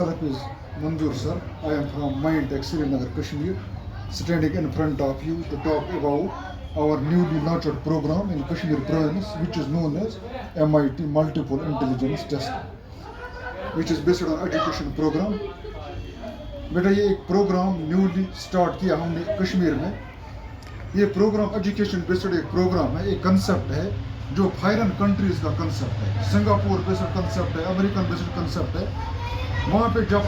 Myself is Manzoor sir. I am from Mind Tech Srinagar, Kashmir, standing in front of you to talk about our newly launched program in Kashmir province, which is known as MIT Multiple Intelligence Test, which is based on education program. बेटा ये एक programme newly start किया हमने कश्मीर में. ये programme education based एक programme है, एक कंसेप्ट है जो फॉरेन कंट्रीज का कंसेप्ट है, सिंगापुर बेस्ड कंसेप्ट है, अमेरिकन बेस्ड कंसेप्ट है. वहाँ पे जब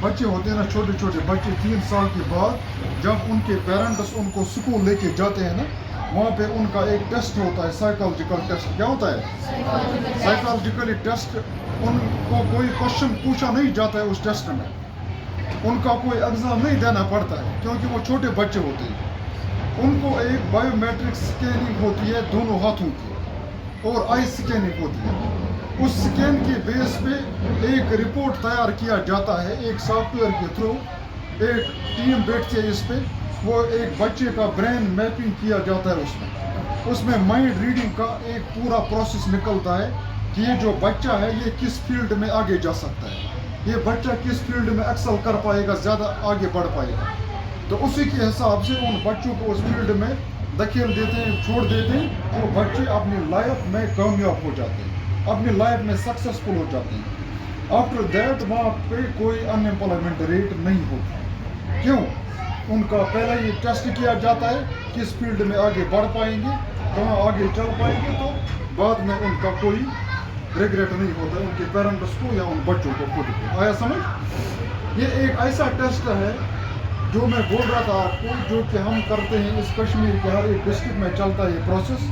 बच्चे होते हैं ना, छोटे छोटे बच्चे 3 साल के बाद जब उनके पेरेंट्स उनको स्कूल लेके जाते हैं ना, वहाँ पे उनका एक टेस्ट होता है, साइकोलॉजिकल टेस्ट. क्या होता है? Psychologically test. उनको कोई क्वेश्चन पूछा नहीं जाता है उस टेस्ट में, उनका कोई एग्ज़ाम नहीं देना पड़ता है क्योंकि वो छोटे बच्चे होते हैं. उनको एक बायोमेट्रिक स्कैनिंग होती है दोनों हाथों की और आई स्कैनिंग होती है. उस स्कैन के बेस पे एक रिपोर्ट तैयार किया जाता है एक सॉफ्टवेयर के थ्रू. एक टीम बैठती है इस पे, वो एक बच्चे का ब्रेन मैपिंग किया जाता है. उसमें माइंड रीडिंग का एक पूरा प्रोसेस निकलता है कि ये जो बच्चा है ये किस फील्ड में आगे जा सकता है, ये बच्चा किस फील्ड में एक्सेल कर पाएगा, ज़्यादा आगे बढ़ पाएगा. तो उसी के हिसाब से उन बच्चों को उस फील्ड में धकेल देते हैं, छोड़ देते हैं. वो बच्चे अपनी लाइफ में कामयाब हो जाते हैं, अपनी लाइफ में सक्सेसफुल हो जाते हैं. आफ्टर दैट वहाँ पे कोई अनएम्प्लॉयमेंट रेट नहीं होती. क्यों? उनका पहले ये टेस्ट किया जाता है किस फील्ड में आगे बढ़ पाएंगे, कहाँ आगे चल पाएंगे, तो बाद में उनका कोई रिग्रेट नहीं होता है उनके पेरेंट्स को या उन बच्चों को खुद को. आया समझ? ये एक ऐसा टेस्ट है जो मैं बोल रहा था आपको, जो कि हम करते हैं इस कश्मीर के हर एक डिस्ट्रिक्ट में चलता है ये प्रोसेस.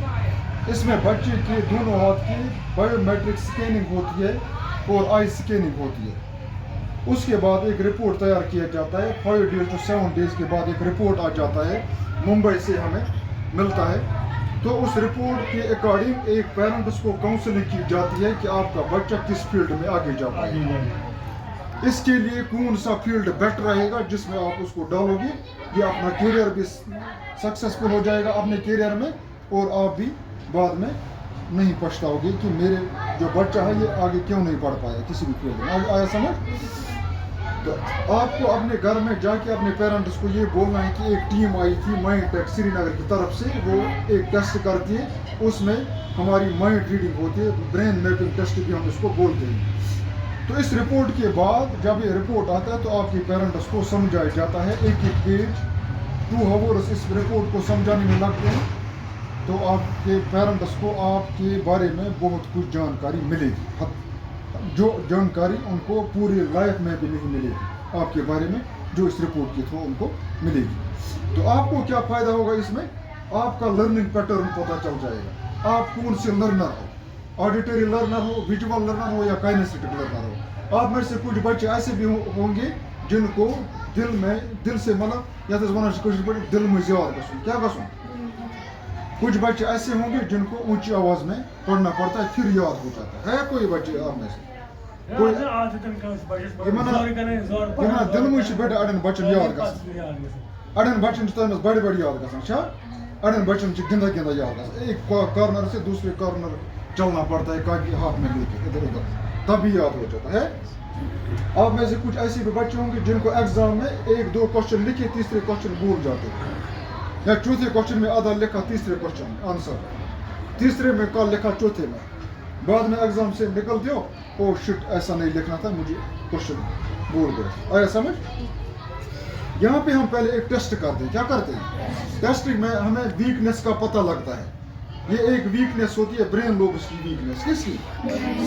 इसमें बच्चे के दोनों हाथ की बायोमेट्रिक स्कैनिंग होती है और आई स्कैनिंग होती है. उसके बाद एक रिपोर्ट तैयार किया जाता है. 5 डेज to 7 डेज के बाद एक रिपोर्ट आ जाता है, मुंबई से हमें मिलता है. तो उस रिपोर्ट के अकॉर्डिंग एक पेरेंट्स को काउंसलिंग की जाती है कि आपका बच्चा किस फील्ड में आगे जा पाएगा, इसके लिए कौन सा फील्ड बेटर रहेगा जिसमें आप उसको डालोगे. ये अपना करियर भी सक्सेसफुल हो जाएगा अपने करियर में, और आप भी बाद में नहीं पछताओगे कि मेरे जो बच्चा है ये आगे क्यों नहीं बढ़ पाया किसी भी फील्ड में. आया समझ? तो आपको अपने घर में जाके अपने पेरेंट्स को ये बोलना है कि एक टीम आई थी माइंड टेक श्रीनगर की तरफ से, वो एक टेस्ट करती है, उसमें हमारी माइंड रीडिंग होती है, ब्रेन मैपिंग टेस्ट भी हम इसको बोलते हैं. तो इस रिपोर्ट के बाद जब ये रिपोर्ट आता है तो आपके पेरेंट्स को समझाया जाता है. एक एक पेज 2 आवर्स इस रिपोर्ट को समझाने में लगते हैं. तो आपके पेरेंट्स को आपके बारे में बहुत कुछ जानकारी मिलेगी, जो जानकारी उनको पूरी लाइफ में भी नहीं मिलेगी आपके बारे में, जो इस रिपोर्ट के थ्रू उनको मिलेगी. तो आपको क्या फ़ायदा होगा इसमें? आपका लर्निंग पैटर्न पता चल जाएगा. आप कौन से लर्नर हो, ऑडिटरी लर्नर हो, विजुअल लर्नर हो या काइनेस्थेटिक लर्नर हो. आप में से कुछ बच्चे ऐसे भी होंगे जिनको दिल से मतलब या तो दिल में याद गसूं. क्या गसूं? कुछ बच्चे ऐसे होंगे जिनको ऊंची आवाज में पढ़ना पड़ता है फिर याद हो जाता है. कोई बच्चे आप में से कोई दिल में बेटा अड़न बच्चन याद गसन, अड़न बच्चन तमस बड़े बड़े याद गसन, अड़न बच्चन गिंदा गिंदा याद गसन. एक कॉर्नर से दूसरे कॉर्नर चलना पड़ता है कागज हाथ में लेके इधर उधर, तभी याद हो जाता है. आप में से कुछ ऐसे भी बच्चे होंगे जिनको एग्जाम में 1-2 क्वेश्चन लिखे, तीसरे क्वेश्चन भूल जाते हैं, या चौथे क्वेश्चन में आधा लिखा, तीसरे क्वेश्चन आंसर, तीसरे में कल लिखा, चौथे में बाद में एग्जाम से निकलते हो, ओ शिट ऐसा नहीं लिखना था, मुझे क्वेश्चन भूल गए. आया समझ? यहाँ पे हम पहले एक टेस्ट करते हैं. क्या करते हैं? टेस्टिंग में हमें वीकनेस का पता लगता है. ये एक वीकनेस होती है ब्रेन लोब्स की वीकनेस. किसकी?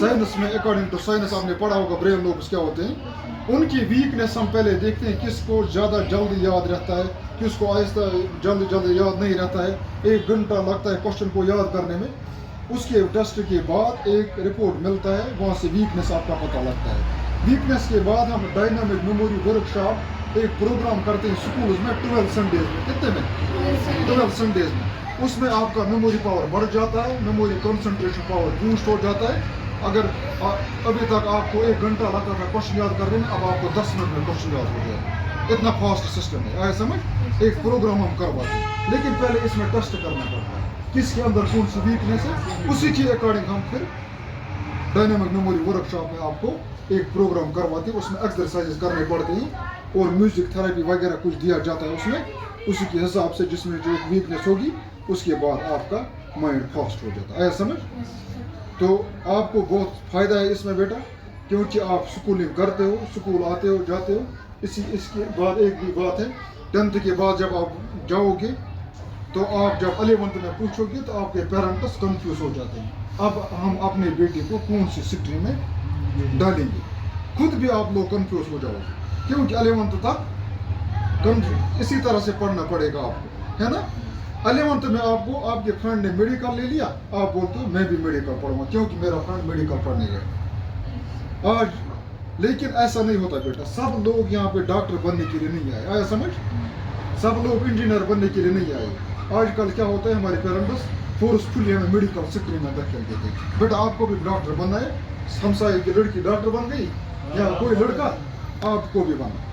साइंस में, अकॉर्डिंग टू साइंस आपने पढ़ा होगा ब्रेन लोब्स क्या होते हैं. उनकी वीकनेस हम पहले देखते हैं, किसको ज़्यादा जल्दी याद रहता है, किसको आहिस्ता जल्दी याद नहीं रहता है, 1 घंटा लगता है क्वेश्चन को याद करने में. उसके टेस्ट के बाद एक रिपोर्ट मिलता है, वहाँ से वीकनेस आपका पता लगता है. वीकनेस के बाद हम डायनामिक मेमोरी वर्कशॉप एक प्रोग्राम करते हैं स्कूल्स में 12 संडेज में. कितने में? 12 संडेज में. उसमें आपका मेमोरी पावर बढ़ जाता है, मेमोरी कंसंट्रेशन पावर बूस्ट हो जाता है. अगर अभी तक आपको 1 घंटा लगता था क्वेश्चन याद करने में, अब आपको 10 मिनट में क्वेश्चन याद हो जाएगा. इतना फास्ट सिस्टम है. आया समझ? एक प्रोग्राम हम करवाते हैं, लेकिन पहले इसमें टेस्ट करना पड़ता है किसके अंदर कौन सी वीकनेस है. उसी के अकॉर्डिंग हम फिर डायनामिक मेमोरी वर्कशॉप में आपको एक प्रोग्राम करवाते हैं, उसमें एक्सरसाइजेस करने पड़ते हैं और म्यूजिक थेरेपी वगैरह कुछ दिया जाता है उसमें, उसी के हिसाब से जिसमें जो वीकनेस होगी उसके बाद आपका माइंड फास्ट हो जाता है। आया समझ? तो आपको बहुत फ़ायदा है इसमें बेटा, क्योंकि आप स्कूलिंग करते हो, स्कूल आते हो जाते हो। इसके बाद एक भी बात है, 10th के बाद जब आप जाओगे तो आप जब 11th में पूछोगे तो आपके पेरेंट्स कंफ्यूज हो जाते हैं, अब हम अपने बेटे को कौन सी स्ट्रीम में डालेंगे। खुद भी आप लोग कंफ्यूज हो जाओगे, क्योंकि 11th तक इसी तरह से पढ़ना पड़ेगा आपको, है ना। 11th में आपको आपके फ्रेंड ने मेडिकल ले लिया, आप बोलते हो मैं भी मेडिकल पढ़ूंगा क्योंकि मेरा फ्रेंड मेडिकल पढ़ने गया आज। लेकिन ऐसा नहीं होता बेटा, सब लोग यहाँ पे डॉक्टर बनने के लिए नहीं आए। आया समझ? सब लोग इंजीनियर बनने के लिए नहीं आए। आजकल क्या होता है, हमारे पेरेंट्स फोर्सफुली हमें मेडिकल स्ट्रीम में धकेल देते हैं, बेटा आपको भी डॉक्टर बनना है, हमसाए की लड़की डॉक्टर बन गई या कोई लड़का आपको भी बना।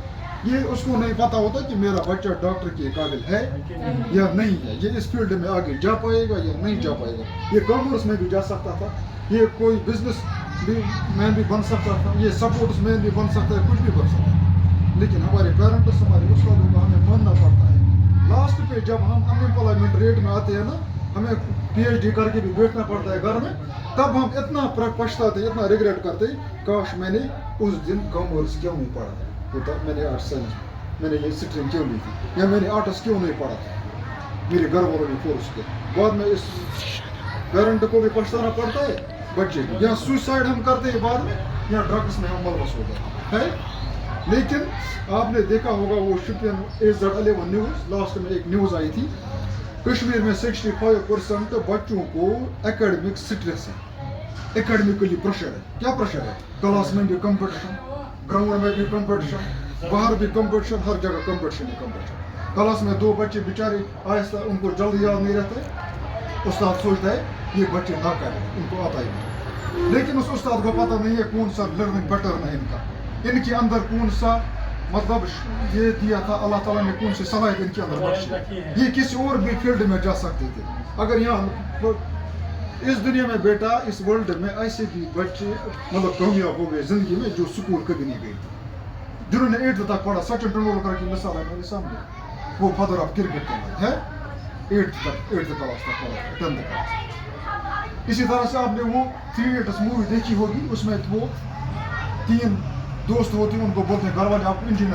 ये उसको नहीं पता होता कि मेरा बच्चा डॉक्टर के काबिल है या नहीं है, ये इस फील्ड में आगे जा पाएगा या नहीं जा पाएगा। ये कॉमर्स में भी जा सकता था, ये कोई बिजनेस मैन भी बन सकता था, ये सपोर्ट्स मैन भी बन सकता है, कुछ भी बन सकता है। लेकिन हमारे पेरेंट्स, हमारे उस्तादों को हमें मानना पड़ता है। लास्ट पे जब हम अनएम्प्लॉयमेंट रेट में आते हैं ना, हमें PhD करके भी बैठना पड़ता है घर में, तब हम इतना पछताते, इतना रिग्रेट करते, काश मैंने उस दिन कॉमर्स क्यों नहीं पढ़ा था, मैंने आर्ट्स साइंस, मैंने ये स्ट्रीम क्यों ली थी, या मैंने आर्ट्स क्यों नहीं पढ़ा था। मेरे घर वालों ने फोर्स किया, बाद में इस पेरेंट को भी पछताना पड़ता है, बच्चे को। यहाँ सुसाइड हम करते हैं बाद में, यहाँ ड्रग्स में हम मलबस हो जाते हैं। लेकिन आपने देखा होगा वो शिपियन AZ11 न्यूज़, लास्ट में एक न्यूज़ आई थी, कश्मीर में 65% बच्चों को एकेडमिक स्ट्रेस है, एकेडमिकली प्रेशर है। क्या प्रेशर है? क्लास में भी कंपटीशन, ग्राउंड में भी कंपटीशन, बाहर भी कंपटीशन, हर जगह कंपटीशन ही कंपटीशन। क्लास में 2 बच्चे बेचारे आहिस्ता, उनको जल्दी याद नहीं रहता, उस्ताद सोचता है ये बच्चे ना करें, इनको आता ही नहीं। लेकिन उस उस्ताद को पता नहीं है कौन सा लर्निंग पैटर्न है इनका, इनके अंदर कौन सा मतलब ये दिया था अल्लाह ताला ने, कौन सी सलाहियत इनके अंदर बख्शी। ये किसी और भी फील्ड में जा सकते थे। अगर यहाँ इस दुनिया में बेटा, इस वर्ल्ड में ऐसे भी बच्चे मतलब कामयाब हो गए जिंदगी में जो स्कूल कभी नहीं गए थे, जिन्होंने 8th तक पढ़ा। सचिन तेंदुलकर की मिसाल है मेरे सामने, वो फादर ऑफ क्रिकेट है, 8th क्लास तक पढ़ा, 10th क्लास। इसी तरह से आपने वो 3 Idiots मूवी देखी होगी, उसमें वो 3 दोस्त होते हैं, उनको बोलते हैं घर वाले आप इंजीनियर